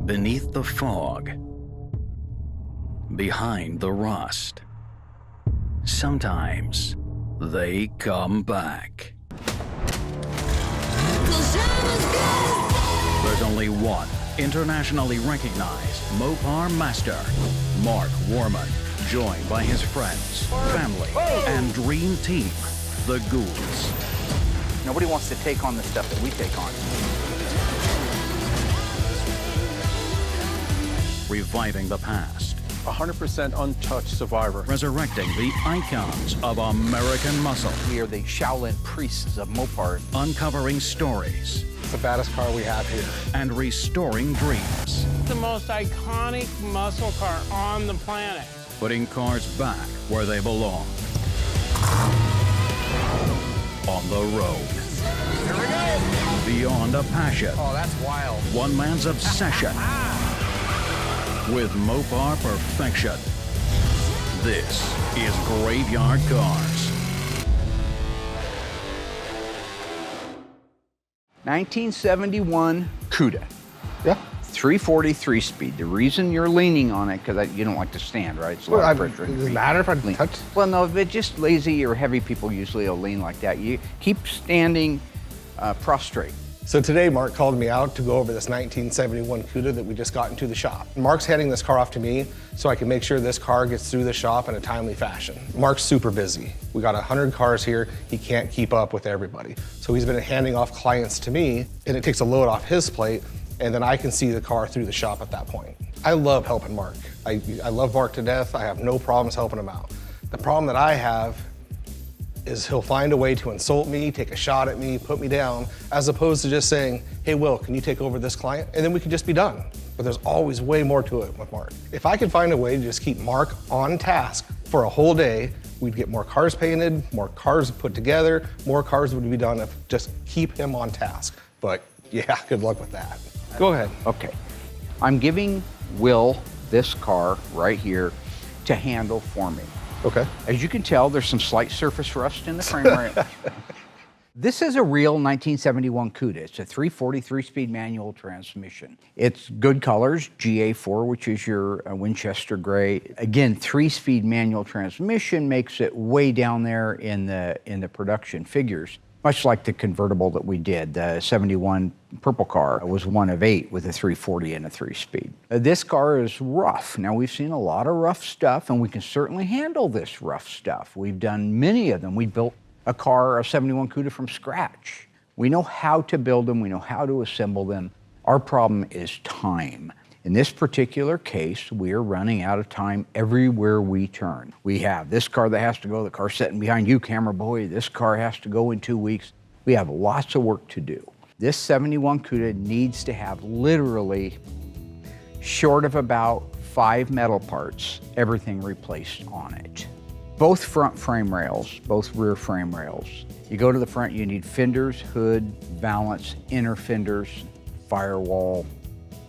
beneath the fog, behind the rust. Sometimes they come back. There's only one internationally recognized Mopar master, Mark Warman, joined by his friends, family, and dream team, the Ghouls. Nobody wants to take on the stuff that we take on. Reviving the past. 100% untouched survivor. Resurrecting the icons of American muscle. We are the Shaolin priests of Mopar. Uncovering stories. It's the baddest car we have here. And restoring dreams. The most iconic muscle car on the planet. Putting cars back where they belong. On the road. Here we go. Beyond a passion. Oh, that's wild. One man's obsession. With Mopar perfection. This is Graveyard Carz. 1971 Cuda. Yeah. 340 3-speed. The reason you're leaning on it, because you don't like to stand, right? It's a lot of pressure. Does it matter if I touch? Well, no, if it's just lazy or heavy people usually will lean like that. You keep standing prostrate. So today, Mark called me out to go over this 1971 Cuda that we just got into the shop. Mark's handing this car off to me so I can make sure this car gets through the shop in a timely fashion. Mark's super busy. We got 100 cars here. He can't keep up with everybody. So he's been handing off clients to me, and it takes a load off his plate, and then I can see the car through the shop at that point. I love helping Mark. I love Mark to death. I have no problems helping him out. The problem that I have is he'll find a way to insult me, take a shot at me, put me down, as opposed to just saying, hey, Will, can you take over this client? And then we can just be done. But there's always way more to it with Mark. If I could find a way to just keep Mark on task for a whole day, we'd get more cars painted, more cars put together, more cars would be done if just keep him on task. But yeah, good luck with that. Go ahead. Okay. I'm giving Will this car right here to handle for me. Okay. As you can tell, there's some slight surface rust in the frame rail. This is a real 1971 Cuda. It's a 340 3-speed manual transmission. It's good colors, GA4, which is your Winchester gray. Again, 3-speed manual transmission makes it way down there in the production figures. Much like the convertible that we did, the 71 purple car was one of 8 with a 340 and a 3-speed. This car is rough. Now, we've seen a lot of rough stuff, and we can certainly handle this rough stuff. We've done many of them. We built a car, a 71 Cuda, from scratch. We know how to build them. We know how to assemble them. Our problem is time. In this particular case, we are running out of time everywhere we turn. We have this car that has to go, the car sitting behind you, camera boy. This car has to go in 2 weeks. We have lots of work to do. This 71 Cuda needs to have literally, short of about 5 metal parts, everything replaced on it. Both front frame rails, both rear frame rails. You go to the front, you need fenders, hood, valance, inner fenders, firewall,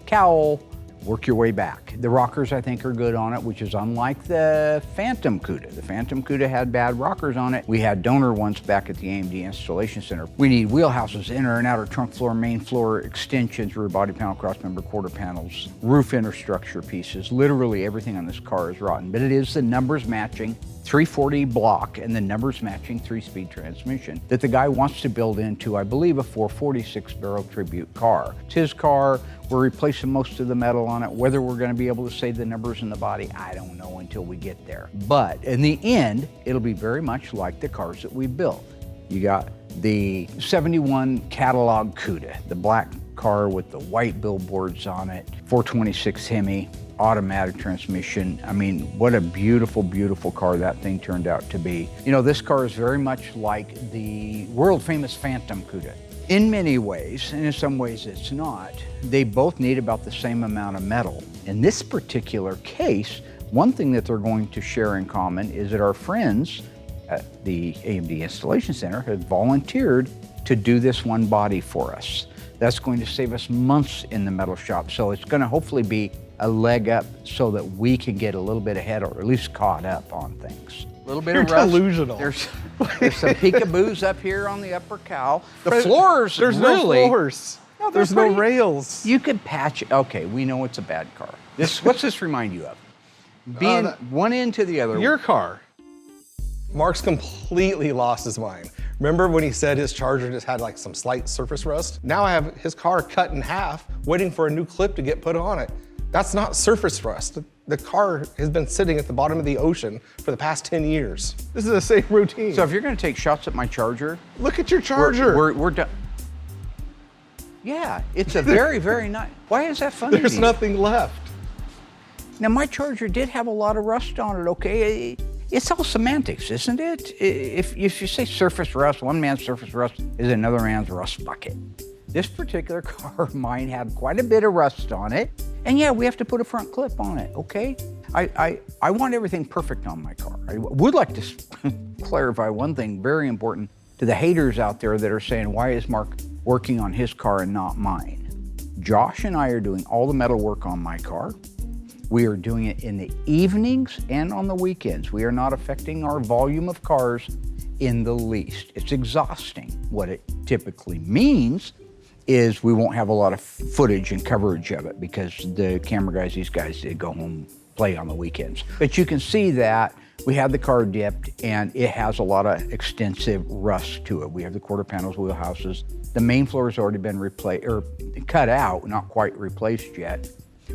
cowl. Work your way back. The rockers, I think, are good on it, which is unlike the Phantom Cuda. The Phantom Cuda had bad rockers on it. We had donor ones back at the AMD Installation Center. We need wheelhouses, inner and outer trunk floor, main floor extensions, rear body panel, crossmember, quarter panels, roof interstructure pieces. Literally everything on this car is rotten, but it is the numbers matching 340 block and the numbers matching 3-speed transmission that the guy wants to build into, I believe, a 446 barrel tribute car. It's his car. We're replacing most of the metal on it. Whether we're going to be able to save the numbers in the body, I don't know until we get there. But in the end, it'll be very much like the cars that we built. You got the 71 catalog Cuda, the black car with the white billboards on it, 426 Hemi, automatic transmission. I mean, what a beautiful, beautiful car that thing turned out to be. You know, this car is very much like the world famous Phantom Cuda. In many ways, and in some ways it's not, they both need about the same amount of metal. In this particular case, one thing that they're going to share in common is that our friends at the AMD Installation Center have volunteered to do this one body for us. That's going to save us months in the metal shop. So it's going to hopefully be a leg up so that we can get a little bit ahead, or at least caught up on things. A little bit You're of rust. delusional. There's some peekaboos up here on the upper cowl. The floors There's really, no floors. No, they're There's no pretty- rails. You could patch. Okay, we know it's a bad car. What's this remind you of? Being one end to the other. Your car. Mark's completely lost his mind. Remember when he said his Charger just had like some slight surface rust? Now I have his car cut in half, waiting for a new clip to get put on it. That's not surface rust. The car has been sitting at the bottom of the ocean for the past 10 years. This is the same routine. So if you're going to take shots at my Charger, Look at your Charger. we're done. Yeah, it's a very, very nice. Why is that funny? There's to you? nothing left. Now, my Charger did have a lot of rust on it, okay? It's all semantics, isn't it? If you say surface rust, one man's surface rust is another man's rust bucket. This particular car of mine had quite a bit of rust on it. And yeah, we have to put a front clip on it, okay? I want everything perfect on my car. I would like to clarify one thing very important to the haters out there that are saying, why is Mark working on his car and not mine? Josh and I are doing all the metal work on my car. We are doing it in the evenings and on the weekends. We are not affecting our volume of cars in the least. It's exhausting. What it typically means is we won't have a lot of footage and coverage of it because the camera guys, these guys, they go home, play on the weekends. But you can see that we have the car dipped and it has a lot of extensive rust to it. We have the quarter panels, wheel houses. The main floor has already been replaced or cut out, not quite replaced yet.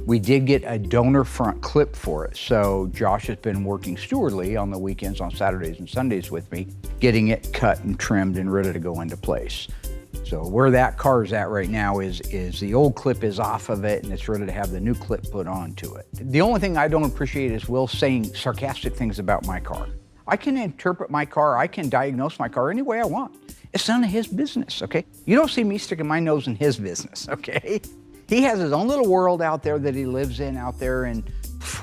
We did get a donor front clip for it. So Josh has been working stewardly on the weekends, on Saturdays and Sundays with me, getting it cut and trimmed and ready to go into place. So where that car is at right now is the old clip is off of it and it's ready to have the new clip put onto it. The only thing I don't appreciate is Will saying sarcastic things about my car. I can interpret my car, I can diagnose my car any way I want. It's none of his business, okay? You don't see me sticking my nose in his business, okay? He has his own little world out there that he lives in out there and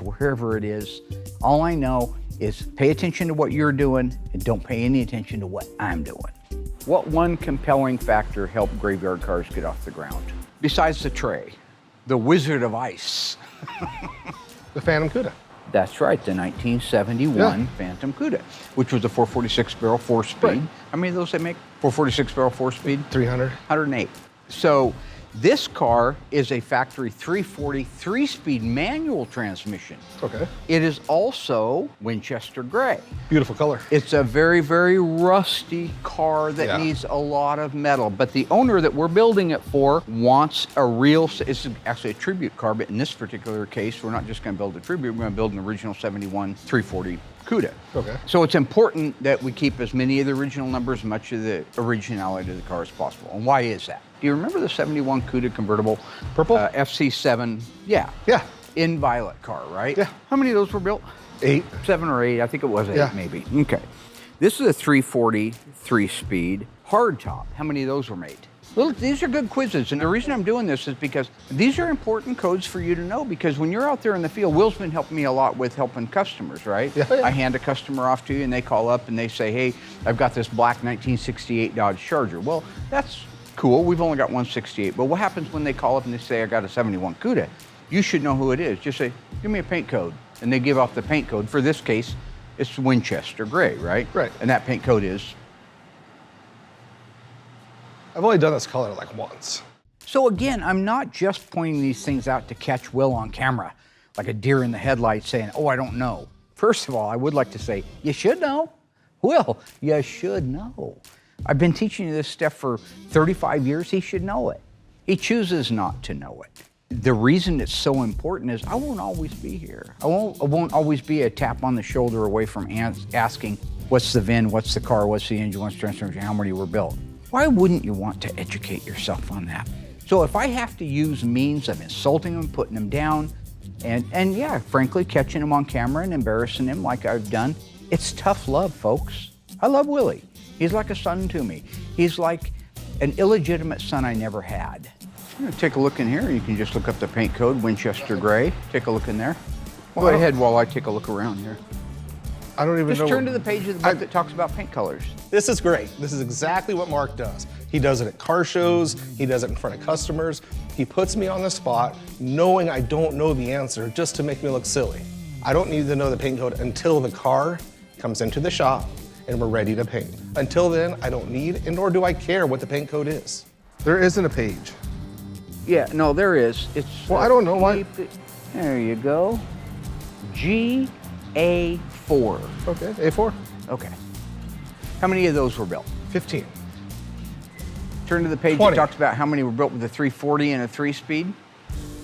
wherever it is. All I know is pay attention to what you're doing and don't pay any attention to what I'm doing. What one compelling factor helped graveyard cars get off the ground? Besides the tray, the Wizard of Ice. The Phantom Cuda. That's right, the 1971 Phantom Cuda, which was a 446 barrel 4-speed. Right. How many of those they make? 446 barrel 4-speed? 300. 108. So this car is a factory 340 3-speed manual transmission. Okay. It is also Winchester gray. Beautiful color. It's a very, very rusty car that needs a lot of metal, but the owner that we're building it for wants a real, it's actually a tribute car, but in this particular case, we're not just gonna build a tribute, we're gonna build an original 71 340 Cuda. Okay. So it's important that we keep as many of the original numbers, much of the originality of the car as possible. And why is that? Do you remember the 71 Cuda convertible? Purple? FC7, yeah. Yeah. In violet car, right? Yeah. How many of those were built? 8. 7 or 8, I think it was 8 Yeah. maybe. Okay. This is a 340 3-speed hardtop. How many of those were made? These are good quizzes, and the reason I'm doing this is because these are important codes for you to know, because when you're out there in the field, Will's been helping me a lot with helping customers, right? Yeah. I hand a customer off to you and they call up and they say, hey, I've got this black 1968 Dodge Charger. Well, that's cool, we've only got 168, but what happens when they call up and they say, I got a 71 Cuda? You should know who it is. Just say, give me a paint code. And they give off the paint code. For this case, it's Winchester gray, right? Right. And that paint code is? I've only done this color like once. So again, I'm not just pointing these things out to catch Will on camera, like a deer in the headlights saying, oh, I don't know. First of all, I would like to say, you should know. Will, you should know. I've been teaching you this stuff for 35 years, he should know it. He chooses not to know it. The reason it's so important is I won't always be here. I won't always be a tap on the shoulder away from asking, what's the VIN, what's the car, what's the engine, what's the transmission, how many were built? Why wouldn't you want to educate yourself on that? So if I have to use means of insulting them, putting them down, and yeah, frankly, catching them on camera and embarrassing them like I've done, it's tough love, folks. I love Willie. He's like a son to me. He's like an illegitimate son I never had. I'm gonna take a look in here. You can just look up the paint code, Winchester gray. Take a look in there. Go ahead while I take a look around here. I don't even know. Just turn to the page of the book that talks about paint colors. This is great. This is exactly what Mark does. He does it at car shows. He does it in front of customers. He puts me on the spot knowing I don't know the answer just to make me look silly. I don't need to know the paint code until the car comes into the shop and we're ready to paint. Until then, I don't need and nor do I care what the paint code is. There isn't a page. Yeah, no, there is. It's. Well, I don't know why. There you go. GA4. Okay, A4. Okay. How many of those were built? 15. Turn to the page 20. that talks about how many were built with a 340 and a 3-speed.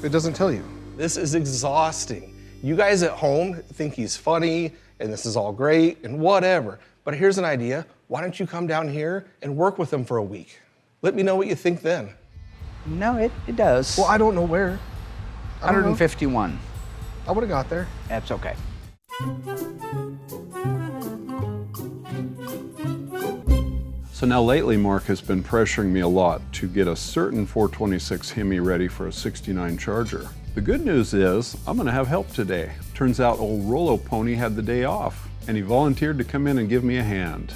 It doesn't tell you. This is exhausting. You guys at home think he's funny and this is all great and whatever. But here's an idea. Why don't you come down here and work with him for a week? Let me know what you think then. No, it does. Well, I don't know where. I don't know. 151. I would have got there. That's okay. So now lately, Mark has been pressuring me a lot to get a certain 426 Hemi ready for a 69 Charger. The good news is I'm gonna have help today. Turns out old Rollo Pony had the day off and he volunteered to come in and give me a hand.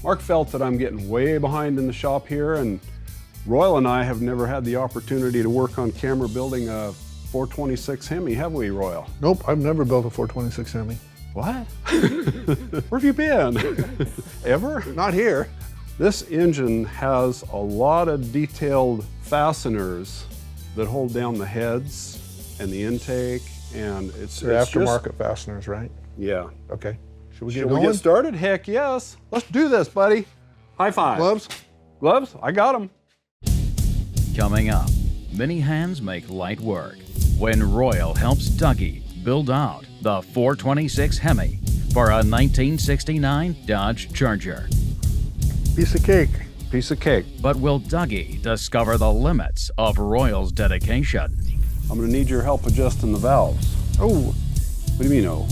Mark felt that I'm getting way behind in the shop here, and Royal and I have never had the opportunity to work on camera building a 426 Hemi, have we, Royal? Nope, I've never built a 426 Hemi. What? Where have you been? Ever? Not here. This engine has a lot of detailed fasteners that hold down the heads and the intake, and They're it's aftermarket fasteners, right? Yeah. Okay. Should we get Shall going? we get started? Heck yes. Let's do this, buddy. High five. Gloves? Gloves? I got them. Coming up, many hands make light work when Royal helps Dougie build out the 426 Hemi for a 1969 Dodge Charger. Piece of cake. Piece of cake. But will Dougie discover the limits of Royal's dedication? I'm gonna need your help adjusting the valves. Oh, What do you mean, oh?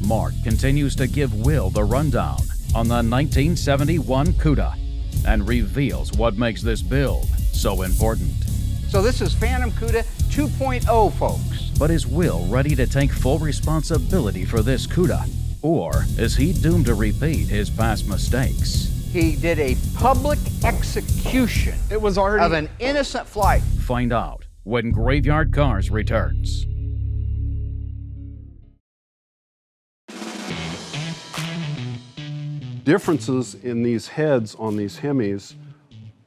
Mark continues to give Will the rundown on the 1971 Cuda and reveals what makes this build so important. So this is Phantom Cuda 2.0, folks. But is Will ready to take full responsibility for this Cuda? Or is he doomed to repeat his past mistakes? He did a public execution It was already... of an innocent flight. Find out when Graveyard Carz returns. Differences in these heads on these Hemis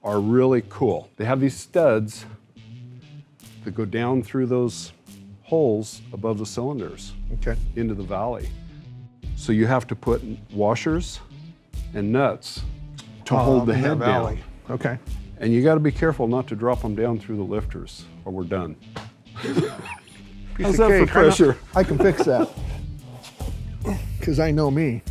are really cool. They have these studs that go down through those holes above the cylinders okay. into the valley. So you have to put washers and nuts to hold the in that head valley. down. Okay. And you got to be careful not to drop them down through the lifters or we're done. Piece How's of that for cake. pressure? I can fix that. Because I know me.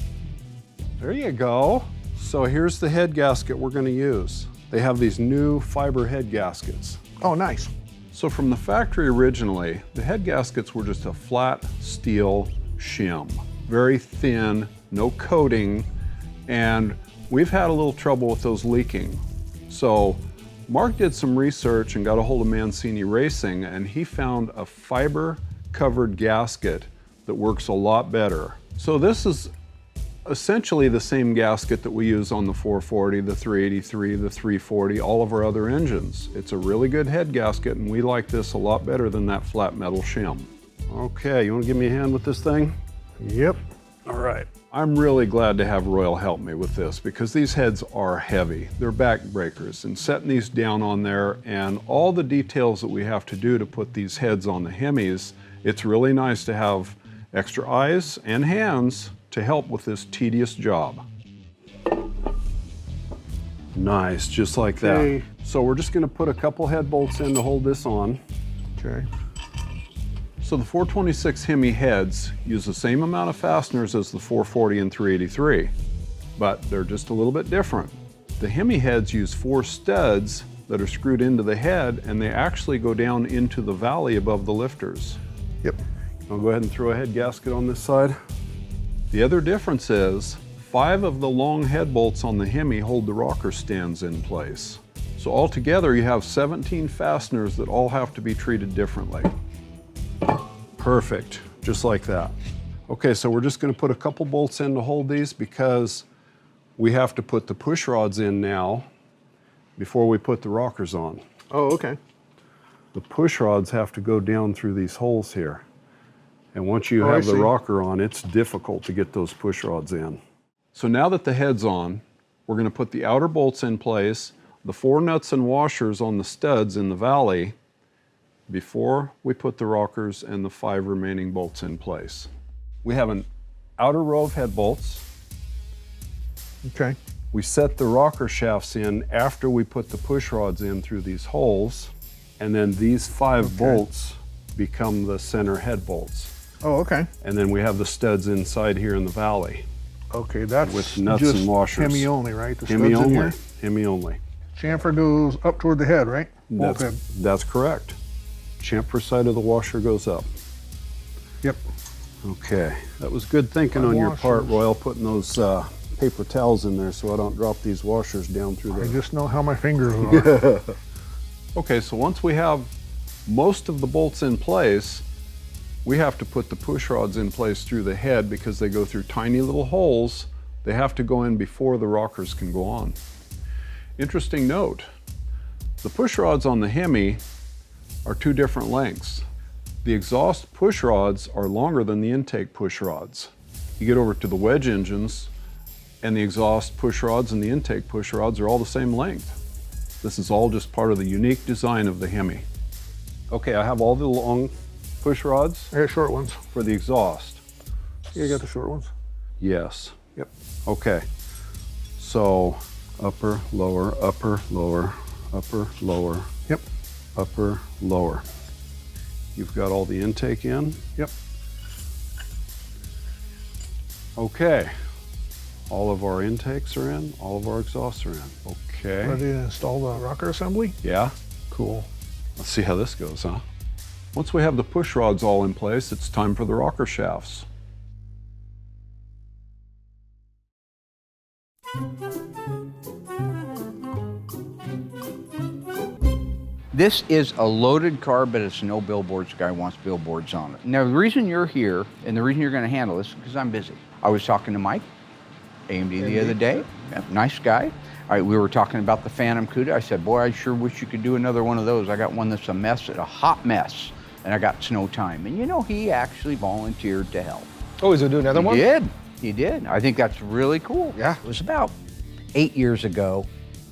There you go. So here's the head gasket we're going to use. They have these new fiber head gaskets. Oh, nice. So from the factory originally, the head gaskets were just a flat steel shim. Very thin, no coating, and we've had a little trouble with those leaking. So Mark did some research and got a hold of Mancini Racing, and he found a fiber covered gasket that works a lot better. So this is essentially the same gasket that we use on the 440, the 383, the 340, all of our other engines. It's a really good head gasket, and we like this a lot better than that flat metal shim. Okay, you want to give me a hand with this thing? Yep. All right. I'm really glad to have Royal help me with this because these heads are heavy. They're back breakers, and setting these down on there and all the details that we have to do to put these heads on the Hemis, it's really nice to have extra eyes and hands to help with this tedious job. Nice, just like that. Okay. So we're just gonna put a couple head bolts in to hold this on. Okay. So the 426 Hemi heads use the same amount of fasteners as the 440 and 383, but they're just a little bit different. The Hemi heads use 4 studs that are screwed into the head, and they actually go down into the valley above the lifters. Yep. I'll go ahead and throw a head gasket on this side. The other difference is 5 of the long head bolts on the Hemi hold the rocker stands in place. So altogether you have 17 fasteners that all have to be treated differently. Perfect, just like that. Okay, so we're just gonna put a couple bolts in to hold these because we have to put the push rods in now before we put the rockers on. Oh, okay. The push rods have to go down through these holes here. And once you Oh, I have the see. rocker on, it's difficult to get those push rods in. So now that the head's on, we're gonna put the outer bolts in place, the 4 nuts and washers on the studs in the valley, before we put the rockers and the 5 remaining bolts in place. We have an outer row of head bolts. Okay. We set the rocker shafts in after we put the push rods in through these holes, and then these 5 bolts become the center head bolts. Oh, okay. And then we have the studs inside here in the valley. Okay, that's with nuts just and washers. Hemi only, right? The Hemi studs in only. here? Hemi only. Chamfer goes up toward the head, right? Both head. That's correct. Chamfer side of the washer goes up. Yep. Okay, that was good thinking on your part, Royal, putting those paper towels in there so I don't drop these washers down through there. I just know how my fingers are. Okay, so once we have most of the bolts in place, we have to put the push rods in place through the head because they go through tiny little holes. They have to go in before the rockers can go on. Interesting note, the push rods on the Hemi are 2 different lengths. The exhaust push rods are longer than the intake push rods. You get over to the wedge engines and the exhaust push rods and the intake push rods are all the same length. This is all just part of the unique design of the Hemi. Okay, I have all the long push rods. I got short ones. For the exhaust. You got the short ones? Yes. Yep. Okay, so upper, lower, upper, lower, upper, lower. Yep. Upper, lower. You've got all the intake in? Yep. Okay. All of our intakes are in, all of our exhausts are in. Okay. Ready to install the rocker assembly? Yeah. Cool. Let's see how this goes, huh? Once we have the push rods all in place, it's time for the rocker shafts. This is a loaded car, but it's no billboards. The guy wants billboards on it. Now, the reason you're here and the reason you're going to handle this is because I'm busy. I was talking to Mike, AMD, the other day. Yeah, nice guy. All right, we were talking about the Phantom Cuda. I said, boy, I sure wish you could do another one of those. I got one that's a mess, a hot mess, and I got snow time. And you know, he actually volunteered to help. Oh, he's gonna do another one? He did. I think that's really cool. Yeah. It was about 8 years ago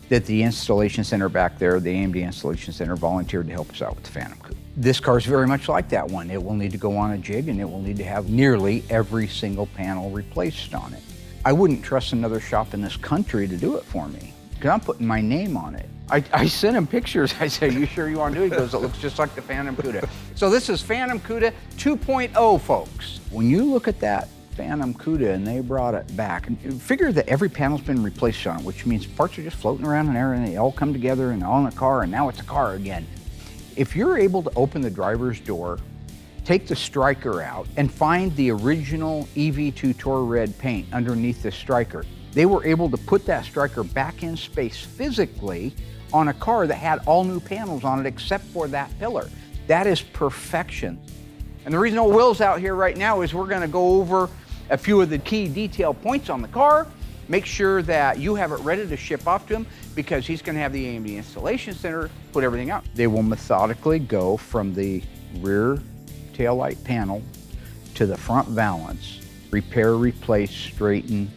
that the installation center back there, the AMD installation center, volunteered to help us out with the Phantom Cuda. This car is very much like that one. It will need to go on a jig and it will need to have nearly every single panel replaced on it. I wouldn't trust another shop in this country to do it for me because I'm putting my name on it. I sent him pictures. I said, you sure you want to do it? He goes, it looks just like the Phantom Cuda. So this is Phantom Cuda 2.0, folks. When you look at that Phantom Cuda and they brought it back, and figure that every panel's been replaced on it, which means parts are just floating around in there and they all come together and all in a car and now it's a car again. If you're able to open the driver's door, take the striker out and find the original EV2 Tour Red paint underneath the striker, they were able to put that striker back in space physically on a car that had all new panels on it except for that pillar. That is perfection. And the reason Will's out here right now is we're gonna go over a few of the key detail points on the car, make sure that you have it ready to ship off to him because he's gonna have the AMD installation center put everything out. They will methodically go from the rear taillight panel to the front valance, repair, replace, straighten,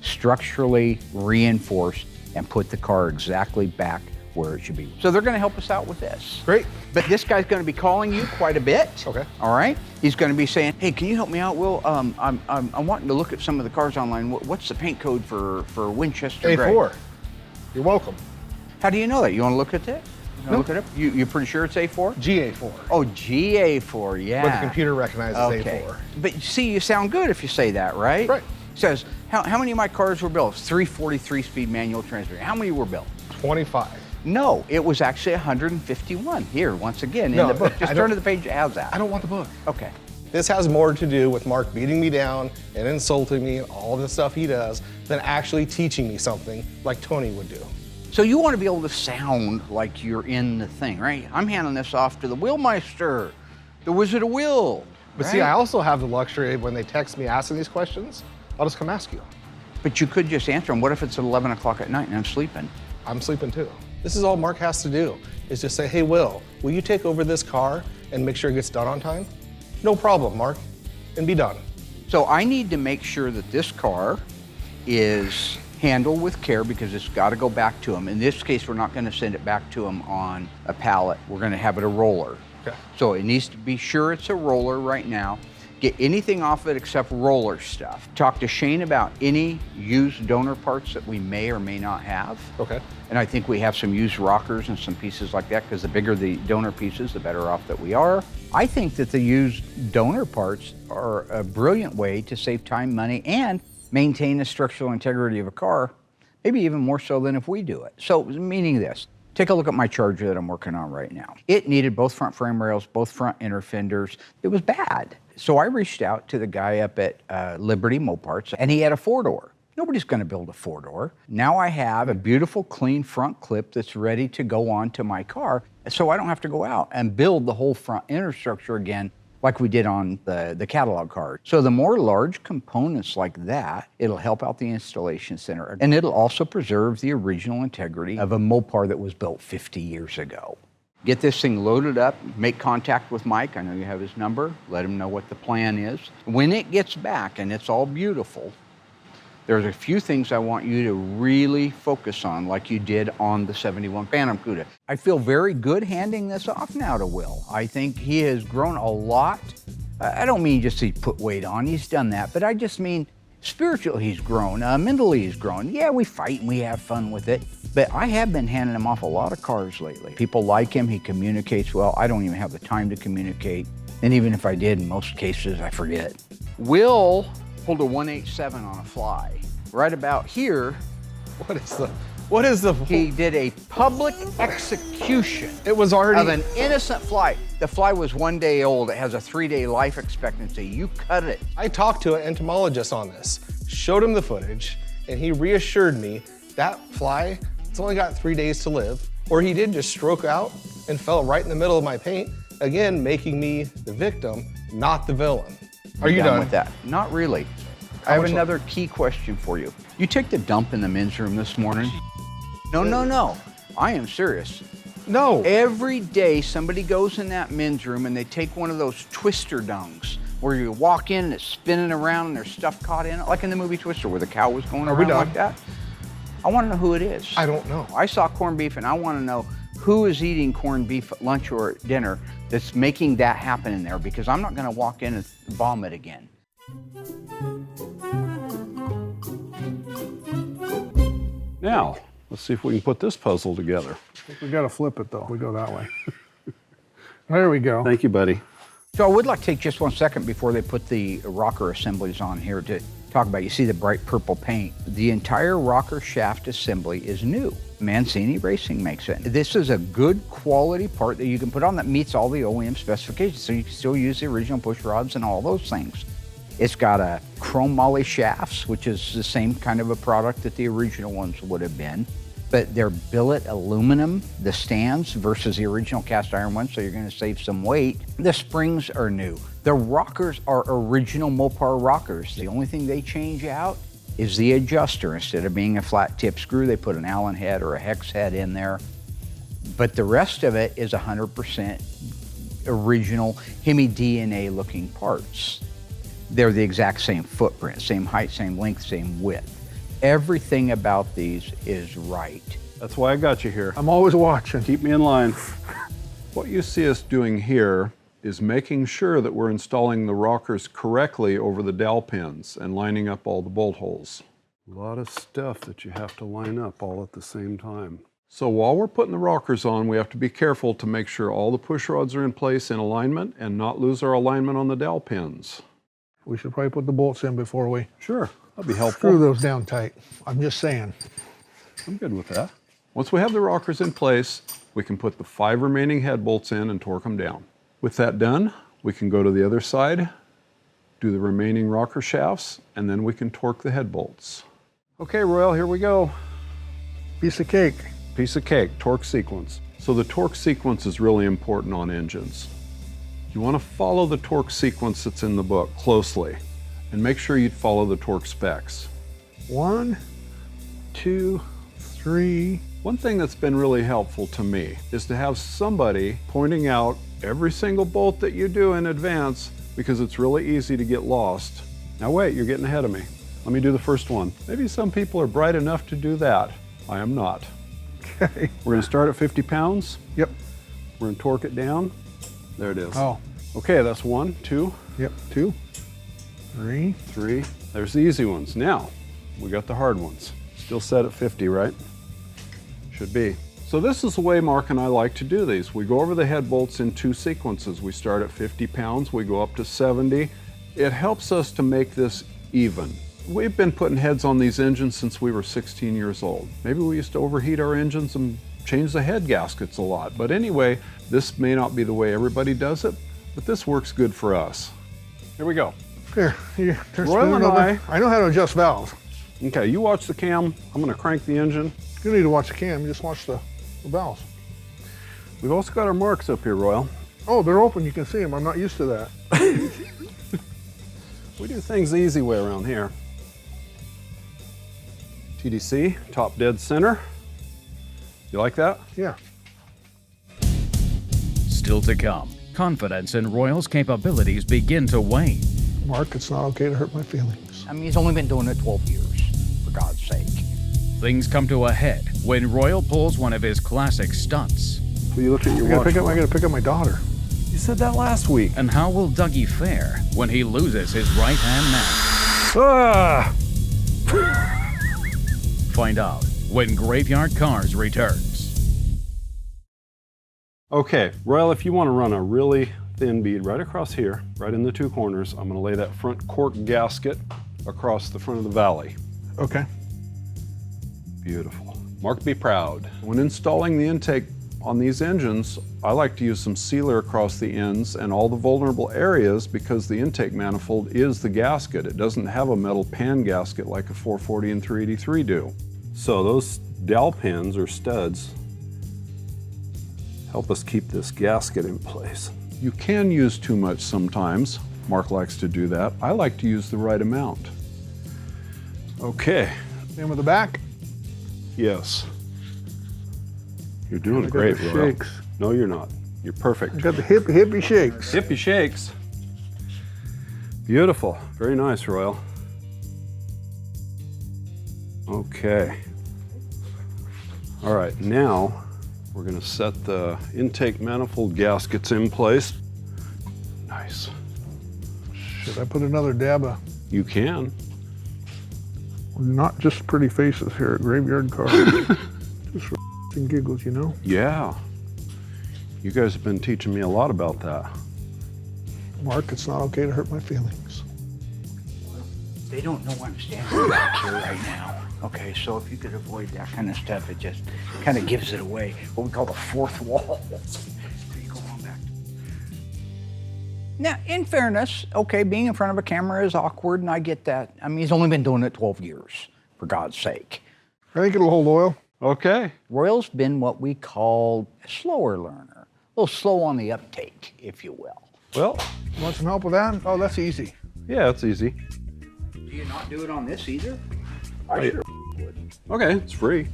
structurally reinforced, and put the car exactly back where it should be. So they're gonna help us out with this. Great. But this guy's gonna be calling you quite a bit. Okay. All right? He's gonna be saying, hey, can you help me out, Will? I'm wanting to look at some of the cars online. What's the paint code for Winchester Gray? A4. You're welcome. How do you know that? You wanna look at it? You wanna look it up? You're pretty sure it's A4? GA4. Oh, GA4, yeah. But the computer recognizes A4. But see, you sound good if you say that, right? Right. It says, how many of my cars were built? 343-speed manual transmission. How many were built? 25. No, it was actually 151. Here, once again, in No, the book. Just I turn to don't- the page that has that. I don't want the book. Okay. This has more to do with Mark beating me down and insulting me and all the stuff he does than actually teaching me something like Tony would do. So you want to be able to sound like you're in the thing, right? I'm handing this off to the Wheelmeister, the Wizard of Will. But see, I also have the luxury of when they text me asking these questions, I'll just come ask you. But you could just answer them. What if it's at 11 o'clock at night and I'm sleeping? I'm sleeping too. This is all Mark has to do, is just say, hey, Will, will you take over this car and make sure it gets done on time? No problem, Mark, and be done. So I need to make sure that this car is handled with care because it's got to go back to him. In this case, we're not going to send it back to him on a pallet. We're going to have it a roller. Okay. So it needs to be sure it's a roller right now. Get anything off it except roller stuff. Talk to Shane about any used donor parts that we may or may not have. Okay. And I think we have some used rockers and some pieces like that, because the bigger the donor pieces, the better off that we are. I think that the used donor parts are a brilliant way to save time, money, and maintain the structural integrity of a car, maybe even more so than if we do it. So, meaning this, take a look at my Charger that I'm working on right now. It needed both front frame rails, both front inner fenders. It was bad. So I reached out to the guy up at Liberty Moparts, and he had a 4-door. Nobody's going to build a 4-door. Now I have a beautiful, clean front clip that's ready to go onto my car, so I don't have to go out and build the whole front inner structure again like we did on the catalog car. So the more large components like that, it'll help out the installation center, and it'll also preserve the original integrity of a Mopar that was built 50 years ago. Get this thing loaded up, make contact with Mike. I know you have his number. Let him know what the plan is. When it gets back and it's all beautiful, there's a few things I want you to really focus on, like you did on the 71 Phantom Cuda. I feel very good handing this off now to Will. I think he has grown a lot. I don't mean just he put weight on, he's done that, but I just mean spiritually he's grown, mentally he's grown. Yeah, we fight and we have fun with it, but I have been handing him off a lot of cars lately. People like him, he communicates well. I don't even have the time to communicate, and even if I did, in most cases, I forget. Will pulled a 187 on a fly. Right about here, What is the? he did a public execution It was already. of an innocent fly. The fly was 1 day old. It has a 3-day life expectancy. You cut it. I talked to an entomologist on this, showed him the footage, and he reassured me that fly, it's only got 3 days to live. Or he did just stroke out and fell right in the middle of my paint, again, making me the victim, not the villain. Are you done with that? Not really. I have another key question for you. You took the dump in the men's room this morning? No. I am serious. No. Every day somebody goes in that men's room and they take one of those twister dungs where you walk in and it's spinning around and there's stuff caught in it, like in the movie Twister where the cow was going around like that. I want to know who it is. I don't know. I saw corned beef and I want to know who is eating corned beef at lunch or at dinner that's making that happen in there, because I'm not going to walk in and vomit again. Now, let's see if we can put this puzzle together. I think we gotta flip it though. We go that way. There we go. Thank you, buddy. So I would like to take just 1 second before they put the rocker assemblies on here to talk about, you see the bright purple paint. The entire rocker shaft assembly is new. Mancini Racing makes it. This is a good quality part that you can put on that meets all the OEM specifications, so you can still use the original push rods and all those things. It's got a chrome moly shafts, which is the same kind of a product that the original ones would have been, but they're billet aluminum, the stands, versus the original cast iron ones, so you're gonna save some weight. The springs are new. The rockers are original Mopar rockers. The only thing they change out is the adjuster. Instead of being a flat tip screw, they put an Allen head or a hex head in there. But the rest of it is 100% original Hemi DNA looking parts. They're the exact same footprint, same height, same length, same width. Everything about these is right. That's why I got you here. I'm always watching. Keep me in line. What you see us doing here is making sure that we're installing the rockers correctly over the dowel pins and lining up all the bolt holes. A lot of stuff that you have to line up all at the same time. So while we're putting the rockers on, we have to be careful to make sure all the push rods are in place in alignment and not lose our alignment on the dowel pins. We should probably put the bolts in before we Sure, that'd be helpful. screw those down tight. I'm just saying. I'm good with that. Once we have the rockers in place, we can put the 5 remaining head bolts in and torque them down. With that done, we can go to the other side, do the remaining rocker shafts, and then we can torque the head bolts. Okay, Royal, here we go. Piece of cake. Piece of cake, torque sequence. So the torque sequence is really important on engines. You want to follow the torque sequence that's in the book closely and make sure you follow the torque specs. 1, 2, 3. One thing that's been really helpful to me is to have somebody pointing out every single bolt that you do in advance, because it's really easy to get lost. Now wait, you're getting ahead of me. Let me do the first one. Maybe some people are bright enough to do that. I am not. Okay. We're gonna start at 50 pounds. Yep. We're gonna torque it down. There it is. Oh, Okay, that's 1, 2, yep, 2, 3. 3. There's the easy ones. Now, we got the hard ones. Still set at 50, right? Should be. So this is the way Mark and I like to do these. We go over the head bolts in 2 sequences. We start at 50 pounds, we go up to 70. It helps us to make this even. We've been putting heads on these engines since we were 16 years old. Maybe we used to overheat our engines and change the head gaskets a lot. But anyway, this may not be the way everybody does it, but this works good for us. Here we go. Here, turn Royal and over. I know how to adjust valves. Okay, you watch the cam. I'm gonna crank the engine. You don't need to watch the cam, you just watch the valves. We've also got our marks up here, Royal. Oh, they're open, you can see them. I'm not used to that. We do things the easy way around here. TDC, top dead center. You like that? Yeah. Still to come, confidence in Royal's capabilities begin to wane. Mark, it's not okay to hurt my feelings. I mean, he's only been doing it 12 years, for God's sake. Things come to a head when Royal pulls one of his classic stunts. Will you look at your I watch? gotta pick up my daughter. You said that last week. And how will Dougie fare when he loses his right-hand man? Ah! Find out when Graveyard Carz returns. Okay, Royal, if you want to run a really thin bead right across here, right in the 2 corners, I'm going to lay that front cork gasket across the front of the valley. Okay. Beautiful. Mark, be proud. When installing the intake on these engines, I like to use some sealer across the ends and all the vulnerable areas because the intake manifold is the gasket. It doesn't have a metal pan gasket like a 440 and 383 do. So those dowel pins or studs help us keep this gasket in place. You can use too much sometimes. Mark likes to do that. I like to use the right amount. Okay. Same with the back. Yes. You're doing I got great, the Royal. shakes. No, you're not. You're perfect. I got the hippie shakes. Hippie shakes. Beautiful. Very nice, Royal. Okay. All right, now we're going to set the intake manifold gaskets in place. Nice. Should I put another dab of... You can. We're not just pretty faces here at Graveyard Carz. Just for and giggles, you know? Yeah. You guys have been teaching me a lot about that. Mark, it's not okay to hurt my feelings. They don't know I'm standing back here right now. Okay, so if you could avoid that kind of stuff, it just kind of gives it away. What we call the fourth wall. So you go on back. Now, in fairness, okay, being in front of a camera is awkward, and I get that. I mean, he's only been doing it 12 years, for God's sake. I think it'll hold oil. Okay. Royal's been what we call a slower learner, a little slow on the uptake, if you will. Well, Want some help with that? Oh, that's easy. yeah, it's easy. Do you not do it on this either? I sure would. Okay, it's free.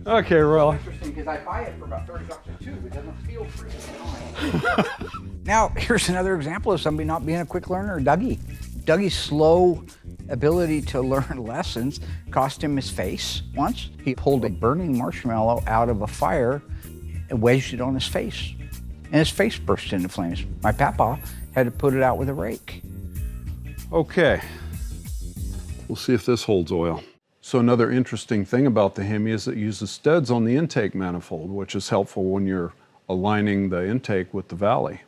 Okay, Royal. Interesting, because I buy it for about $30 a tube. It doesn't feel free. Now, here's another example of somebody not being a quick learner, Dougie. Dougie's slow ability to learn lessons cost him his face once. He pulled a burning marshmallow out of a fire and wedged it on his face. And his face burst into flames. My papa had to put it out with a rake. Okay, we'll see if this holds oil. So another interesting thing about the Hemi is it uses studs on the intake manifold, which is helpful when you're aligning the intake with the valley.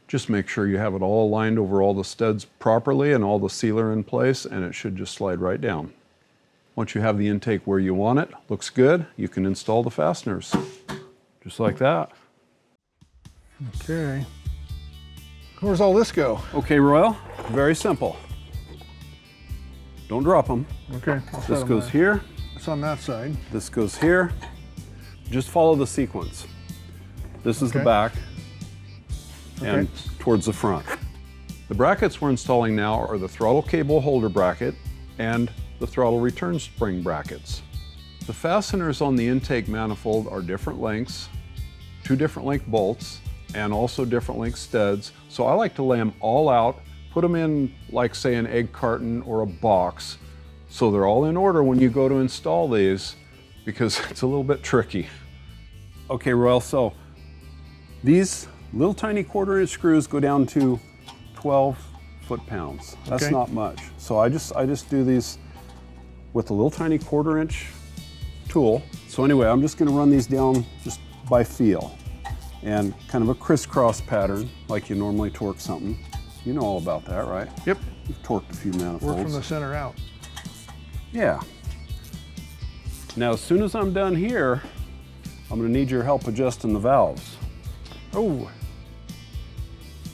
Just make sure you have it all aligned over all the studs properly and all the sealer in place, and it should just slide right down. Once you have the intake where you want it, looks good, you can install the fasteners. Just like that. Okay. Where's all this go? Okay, Royal, very simple. Don't drop them. Okay. I'll set This 'em goes there. here, It's on that side. this goes here. Just follow the sequence. This is the Okay. back and Okay. towards the front. The brackets we're installing now are the throttle cable holder bracket and the throttle return spring brackets. The fasteners on the intake manifold are different lengths, 2 different length bolts, and also different length studs. So I like to lay them all out, put them in like say an egg carton or a box, so they're all in order when you go to install these, because it's a little bit tricky. Okay, Royal, so these little tiny 1/4-inch screws go down to 12 foot-pounds. That's Okay. not much. So I just do these with a little tiny 1/4-inch tool. So anyway, I'm just gonna run these down just by feel and kind of a crisscross pattern like you normally torque something. You know all about that, right? Yep. You've torqued a few manifolds. Work from the center out. Yeah. Now, as soon as I'm done here, I'm gonna need your help adjusting the valves. Oh,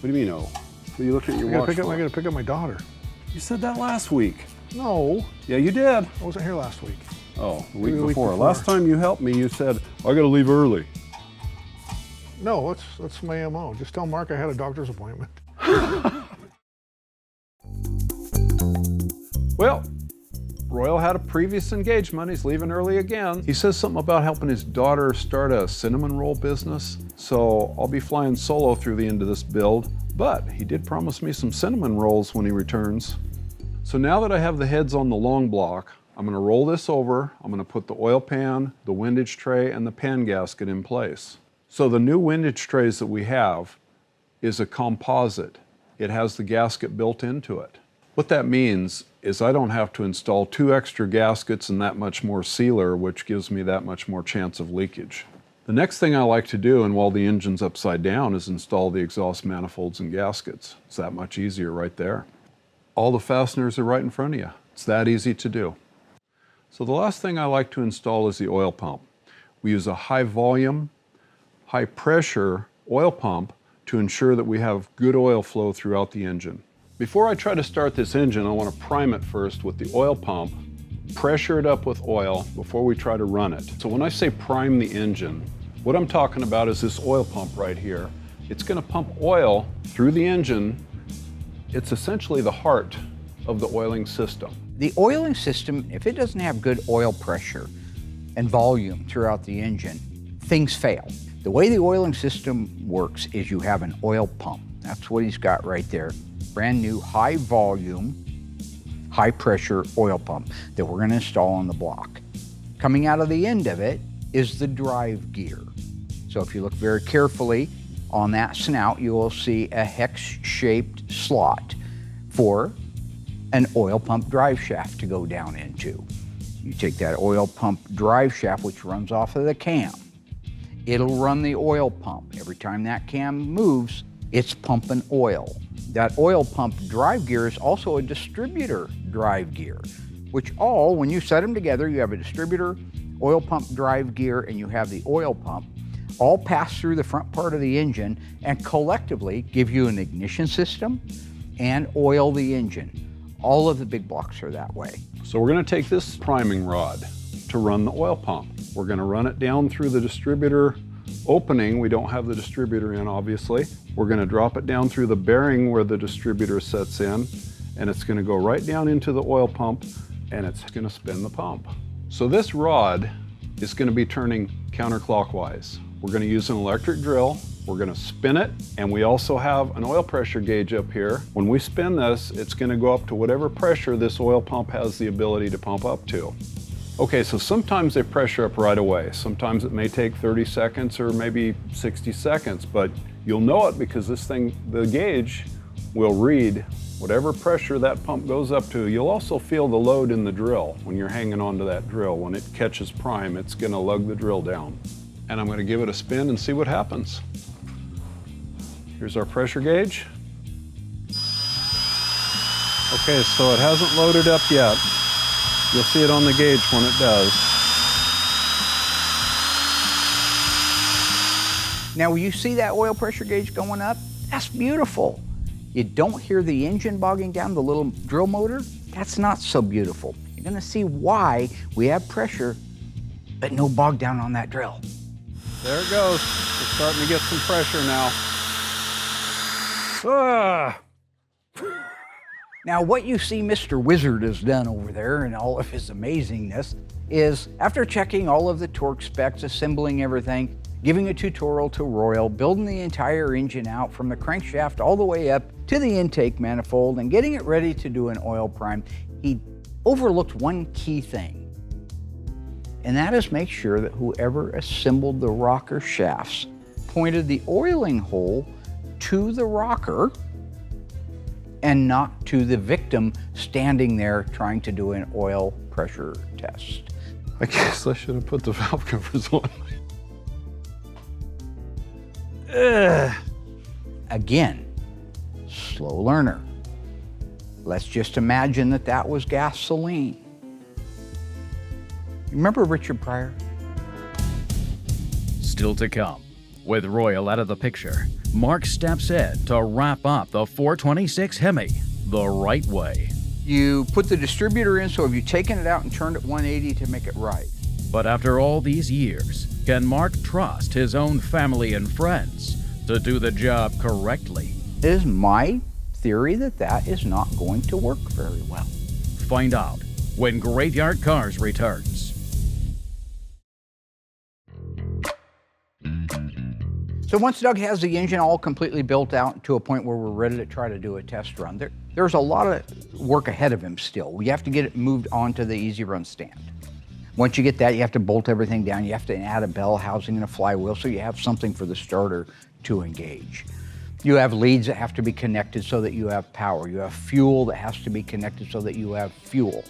What do you mean, oh? What are you looking at your watch for? I gotta pick up my daughter. You said that last week. No, Yeah, you did. I wasn't here last week. Oh, the Maybe week the week before. before. Last time you helped me, you said, I gotta leave early. No, that's my MO. Just tell Mark I had a doctor's appointment. Well, Royal had a previous engagement. He's leaving early again. He says something about helping his daughter start a cinnamon roll business. So I'll be flying solo through the end of this build, but he did promise me some cinnamon rolls when he returns. So now that I have the heads on the long block, I'm gonna roll this over. I'm gonna put the oil pan, the windage tray, and the pan gasket in place. So the new windage trays that we have is a composite. It has the gasket built into it. What that means is I don't have to install 2 extra gaskets and that much more sealer, which gives me that much more chance of leakage. The next thing I like to do, and while the engine's upside down, is install the exhaust manifolds and gaskets. It's that much easier right there. All the fasteners are right in front of you. It's that easy to do. So the last thing I like to install is the oil pump. We use a high volume, high pressure oil pump to ensure that we have good oil flow throughout the engine. Before I try to start this engine, I want to prime it first with the oil pump, pressure it up with oil before we try to run it. So when I say prime the engine, what I'm talking about is this oil pump right here. It's going to pump oil through the engine. It's essentially the heart of the oiling system. The oiling system, if it doesn't have good oil pressure and volume throughout the engine, things fail. The way the oiling system works is you have an oil pump. That's what he's got right there. Brand new high volume, high pressure oil pump that we're going to install on the block. Coming out of the end of it is the drive gear. So if you look very carefully on that snout, you will see a hex-shaped slot for an oil pump drive shaft to go down into. You take that oil pump drive shaft, which runs off of the cam. It'll run the oil pump. Every time that cam moves, it's pumping oil. That oil pump drive gear is also a distributor drive gear, which all, when you set them together, you have a distributor, oil pump drive gear, and you have the oil pump, all pass through the front part of the engine and collectively give you an ignition system and oil the engine. All of the big blocks are that way. So we're going to take this priming rod to run the oil pump. We're going to run it down through the distributor opening. We don't have the distributor in, obviously. We're going to drop it down through the bearing where the distributor sets in, and it's going to go right down into the oil pump, and it's going to spin the pump. So this rod is going to be turning counterclockwise. We're going to use an electric drill. We're going to spin it, and we also have an oil pressure gauge up here. When we spin this, it's going to go up to whatever pressure this oil pump has the ability to pump up to. Okay, so sometimes they pressure up right away. Sometimes it may take 30 seconds or maybe 60 seconds, but you'll know it because this thing, the gauge, will read whatever pressure that pump goes up to. You'll also feel the load in the drill when you're hanging onto that drill. When it catches prime, it's going to lug the drill down. And I'm going to give it a spin and see what happens. Here's our pressure gauge. Okay, so it hasn't loaded up yet. You'll see it on the gauge when it does. Now, when you see that oil pressure gauge going up, that's beautiful. You don't hear the engine bogging down, the little drill motor. That's not so beautiful. You're gonna see why we have pressure, but no bog down on that drill. There it goes. It's starting to get some pressure now. Ah! Now, what you see Mr. Wizard has done over there in all of his amazingness is, after checking all of the torque specs, assembling everything, giving a tutorial to Royal, building the entire engine out from the crankshaft all the way up to the intake manifold and getting it ready to do an oil prime, he overlooked one key thing. and that is make sure that whoever assembled the rocker shafts pointed the oiling hole to the rocker and not to the victim standing there trying to do an oil pressure test. I guess I should have put the valve covers on. Again, slow learner. Let's just imagine that that was gasoline. Remember Richard Pryor? Still to come. With Royal out of the picture, Mark steps in to wrap up the 426 Hemi the right way. You put the distributor in, so have you taken it out and turned it 180 to make it right? But after all these years, can Mark trust his own family and friends to do the job correctly? It is my theory that that is not going to work very well. Find out when Graveyard Carz returns. So once Doug has the engine all completely built out to a point where we're ready to try to do a test run, there's a lot of work ahead of him still. We have to get it moved onto the easy run stand. Once you get that, you have to bolt everything down. You have to add a bell housing and a flywheel so you have something for the starter to engage. You have leads that have to be connected so that you have power. You have fuel that has to be connected so that you have fuel.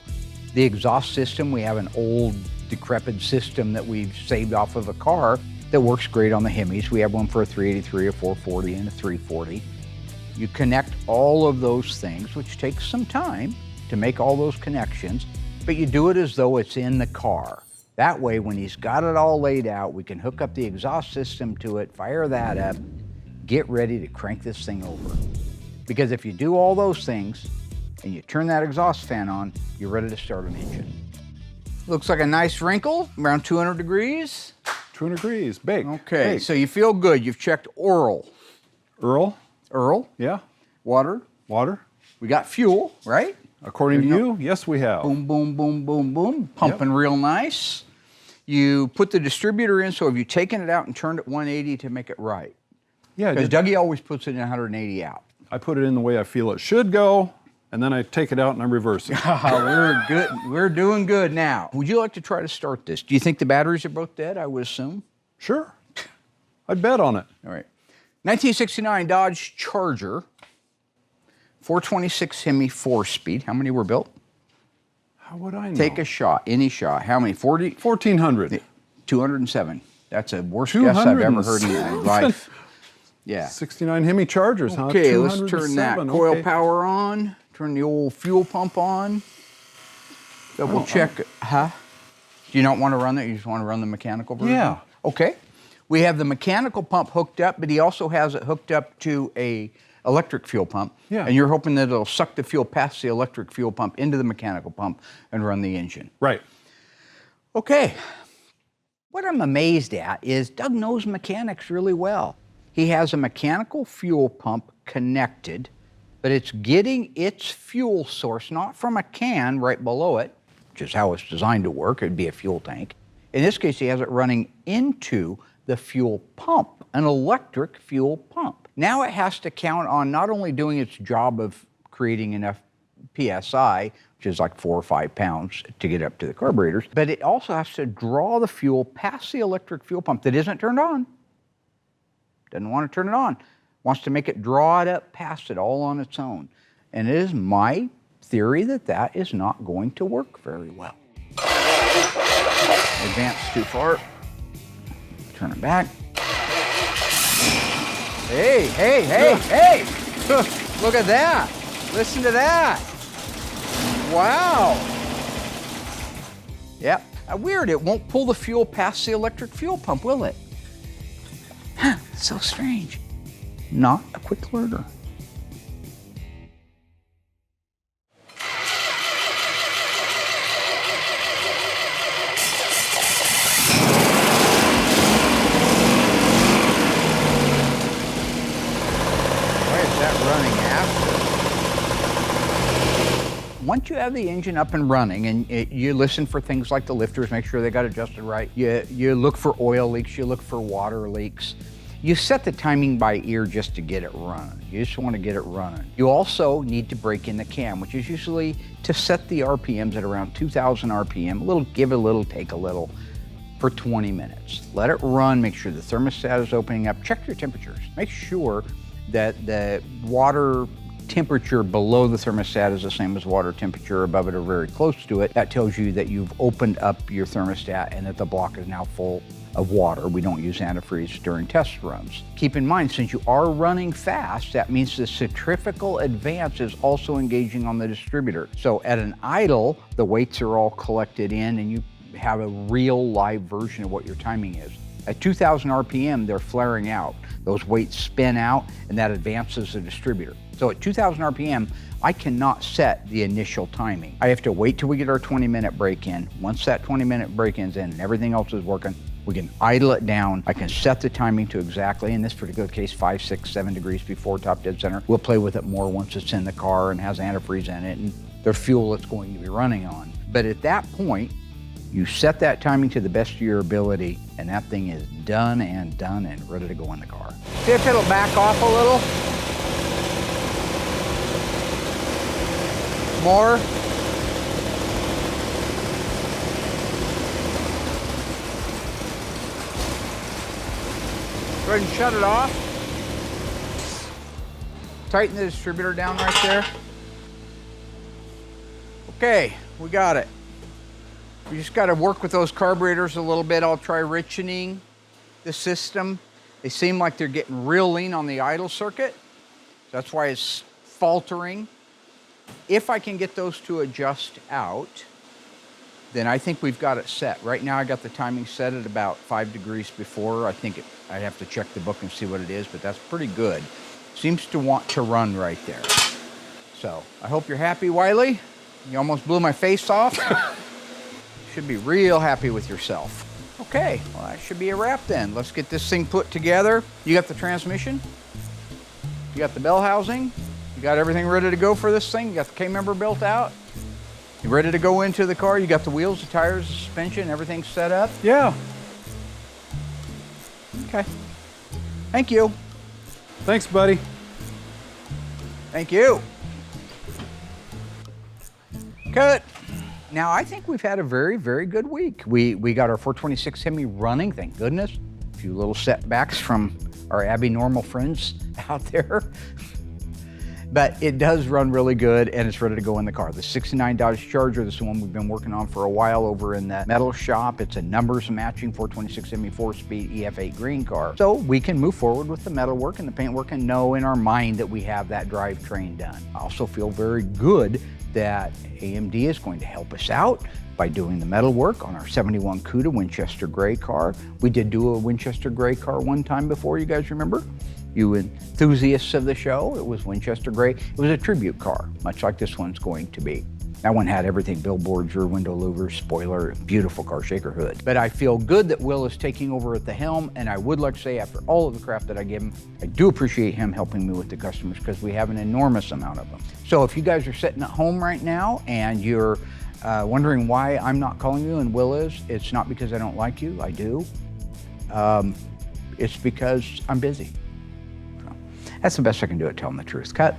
The exhaust system, we have an old decrepit system that we've saved off of a car that works great on the Hemis. We have one for a 383, a 440, and a 340. You connect all of those things, which takes some time to make all those connections, but you do it as though it's in the car. That way, when he's got it all laid out, we can hook up the exhaust system to it, fire that up, get ready to crank this thing over. Because if you do all those things and you turn that exhaust fan on, you're ready to start an engine. Looks like a nice wrinkle, around 200 degrees. 200 degrees, baked. Okay, Baked. so you feel good. You've checked oil. Earl? Yeah. Water. Water? We got fuel, right? According to you, yes, we have. Boom, boom, boom, boom, boom. Pumping real nice. You put the distributor in, so have you taken it out and turned it 180 to make it right? Yeah, Because Dougie always puts it in 180 out. I put it in the way I feel it should go, and then I take it out and I reverse it. We're good. We're doing good now. Would you like to try to start this? Do you think the batteries are both dead, I would assume? Sure. I'd bet on it. All right. 1969 Dodge Charger, 426 Hemi 4-speed. How many were built? How would I know? Take a shot, any shot. How many? 40? 1,400. 207. That's the worst guess I've ever heard in my life. Yeah. 69 Hemi Chargers, huh? Okay, let's turn that 207. coil Okay. power on. Turn the old fuel pump on. Double check. Huh? Do you not want to run that? You just want to run the mechanical version? Yeah. Okay. We have the mechanical pump hooked up, but he also has it hooked up to a electric fuel pump. Yeah. And you're hoping that it'll suck the fuel past the electric fuel pump into the mechanical pump and run the engine. Right. Okay. What I'm amazed at is Doug knows mechanics really well. He has a mechanical fuel pump connected, but it's getting its fuel source not from a can right below it, which is how it's designed to work. It'd be a fuel tank. In this case, he has it running into the fuel pump, an electric fuel pump. Now it has to count on not only doing its job of creating enough PSI, which is like 4 or 5 pounds to get up to the carburetors, but it also has to draw the fuel past the electric fuel pump that isn't turned on. Doesn't want to turn it on. Wants to make it draw it up past it all on its own. And it is my theory that that is not going to work very well. Advance too far. Turn it back. Hey, hey, hey, hey! Look at that. Listen to that. Wow. Yep. Weird, it won't pull the fuel past the electric fuel pump, will it? Huh, so strange. Not a quick learner. Why is that running after? Once you have the engine up and running and you listen for things like the lifters, make sure they got adjusted right. You look for oil leaks, you look for water leaks. You set the timing by ear just to get it running. You just want to get it running. You also need to break in the cam, which is usually to set the RPMs at around 2,000 RPM, give a little, take a little, for 20 minutes. Let it run, make sure the thermostat is opening up, check your temperatures. Make sure that the water temperature below the thermostat is the same as water temperature above it or very close to it. That tells you that you've opened up your thermostat and that the block is now full of water. We don't use antifreeze during test runs. Keep in mind, since you are running fast, that means the centrifugal advance is also engaging on the distributor. So at an idle, the weights are all collected in and you have a real live version of what your timing is. At 2,000 RPM, they're flaring out. Those weights spin out and that advances the distributor. So at 2,000 RPM, I cannot set the initial timing. I have to wait till we get our 20-minute break in. Once that 20-minute break in's in and everything else is working, we can idle it down. I can set the timing to exactly, in this particular case, 5, 6, 7 degrees before top dead center. We'll play with it more once it's in the car and has antifreeze in it and the fuel it's going to be running on. But at that point, you set that timing to the best of your ability and that thing is done and ready to go in the car. See if it'll back off a little? More? Go ahead and shut it off. Tighten the distributor down right there. Okay, we got it. We just got to work with those carburetors a little bit. I'll try richening the system. They seem like they're getting real lean on the idle circuit. That's why it's faltering. If I can get those to adjust out, then I think we've got it set. Right now I got the timing set at about 5 degrees before. I think I'd have to check the book and see what it is, but that's pretty good. Seems to want to run right there. So I hope you're happy, Wiley. You almost blew my face off. Should be real happy with yourself. Okay, well that should be a wrap then. Let's get this thing put together. You got the transmission, you got the bell housing, you got everything ready to go for this thing, you got the K-member built out, you ready to go into the car, you got the wheels, the tires, the suspension, everything set up? Yeah. Okay. Thank you. Thanks, buddy. Thank you. Cut. Now, I think we've had a very, very good week. We got our 426 Hemi running, thank goodness. A few little setbacks from our Abby Normal friends out there. But it does run really good and it's ready to go in the car. The 69 Dodge Charger, this is the one we've been working on for a while over in the metal shop. It's a numbers matching 426 Hemi 4-speed EF8 green car. So we can move forward with the metal work and the paint work and know in our mind that we have that drivetrain done. I also feel very good that AMD is going to help us out by doing the metal work on our 71 CUDA Winchester gray car. We did do a Winchester gray car one time before, you guys remember? You enthusiasts of the show, it was Winchester gray. It was a tribute car, much like this one's going to be. That one had everything, billboards, rear window louvers, spoiler, beautiful car shaker hood. But I feel good that Will is taking over at the helm, and I would like to say after all of the crap that I give him, I do appreciate him helping me with the customers because we have an enormous amount of them. So if you guys are sitting at home right now and you're wondering why I'm not calling you and Will is, it's not because I don't like you, I do. It's because I'm busy. So, that's the best I can do at telling the truth. Cut.